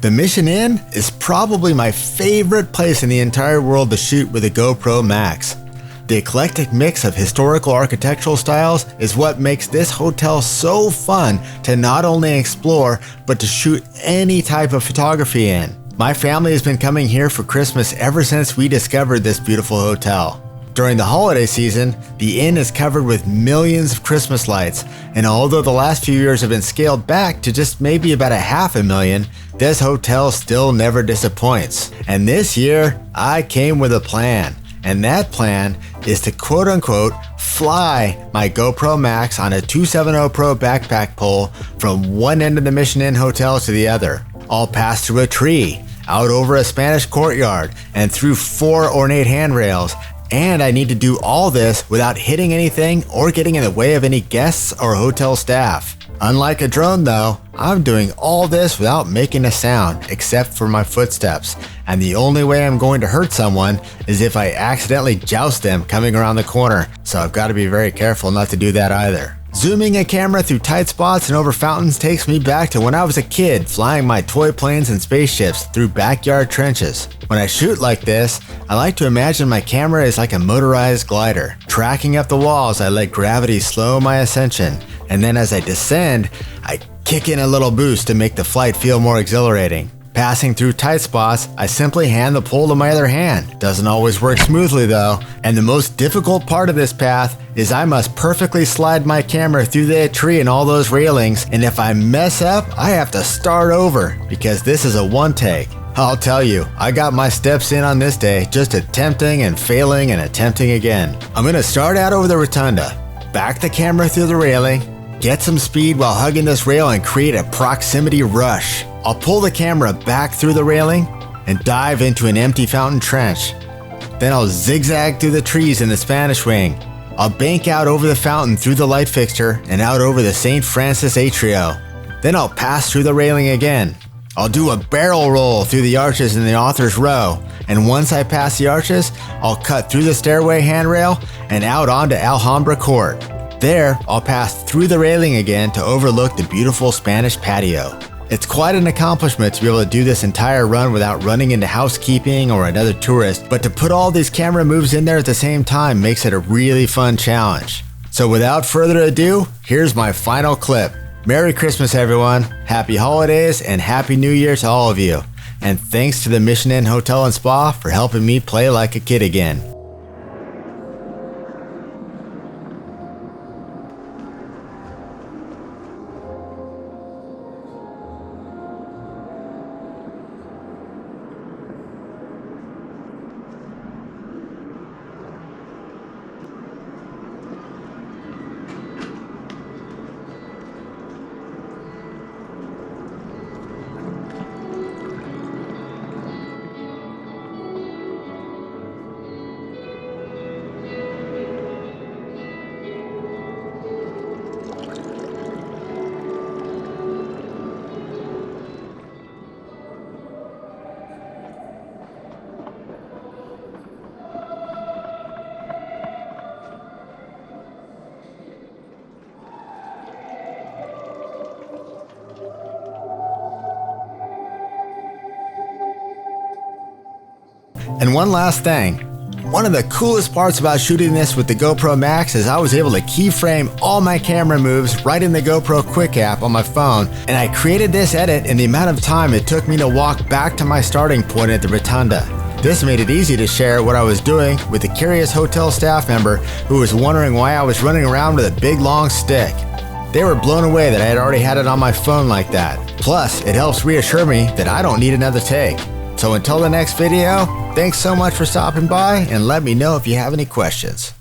The Mission Inn is probably my favorite place in the entire world to shoot with a GoPro MAX. The eclectic mix of historical architectural styles is what makes this hotel so fun to not only explore, but to shoot any type of photography in. My family has been coming here for Christmas ever since we discovered this beautiful hotel. During the holiday season, the inn is covered with millions of Christmas lights, and although the last few years have been scaled back to just maybe about 500,000, this hotel still never disappoints. And this year, I came with a plan, and that plan is to quote-unquote fly my GoPro MAX on a 270 Pro backpack pole from one end of the Mission Inn hotel to the other. I'll pass through a tree, out over a Spanish courtyard, and through 4 ornate handrails. And I need to do all this without hitting anything or getting in the way of any guests or hotel staff. Unlike a drone though, I'm doing all this without making a sound except for my footsteps. And the only way I'm going to hurt someone is if I accidentally joust them coming around the corner. So I've got to be very careful not to do that either. Zooming a camera through tight spots and over fountains takes me back to when I was a kid flying my toy planes and spaceships through backyard trenches. When I shoot like this, I like to imagine my camera is like a motorized glider. Tracking up the walls, I let gravity slow my ascension, and then as I descend, I kick in a little boost to make the flight feel more exhilarating. Passing through tight spots, I simply hand the pole to my other hand. Doesn't always work smoothly though, and the most difficult part of this path is I must perfectly slide my camera through that tree and all those railings, and if I mess up, I have to start over because this is a one take. I'll tell you, I got my steps in on this day, just attempting and failing and attempting again. I'm gonna start out over the rotunda, back the camera through the railing, get some speed while hugging this rail and create a proximity rush. I'll pull the camera back through the railing and dive into an empty fountain trench. Then I'll zigzag through the trees in the Spanish wing. I'll bank out over the fountain through the light fixture and out over the St. Francis atrio. Then I'll pass through the railing again. I'll do a barrel roll through the arches in the author's row, and once I pass the arches, I'll cut through the stairway handrail and out onto Alhambra Court. There, I'll pass through the railing again to overlook the beautiful Spanish patio. It's quite an accomplishment to be able to do this entire run without running into housekeeping or another tourist, but to put all these camera moves in there at the same time makes it a really fun challenge. So without further ado, here's my final clip. Merry Christmas everyone, Happy Holidays, and Happy New Year to all of you. And thanks to the Mission Inn Hotel and Spa for helping me play like a kid again. And one last thing, one of the coolest parts about shooting this with the GoPro MAX is I was able to keyframe all my camera moves right in the GoPro Quik app on my phone, and I created this edit in the amount of time it took me to walk back to my starting point at the rotunda. This made it easy to share what I was doing with a curious hotel staff member who was wondering why I was running around with a big long stick. They were blown away that I had already had it on my phone like that. Plus, it helps reassure me that I don't need another take. So until the next video, thanks so much for stopping by and let me know if you have any questions.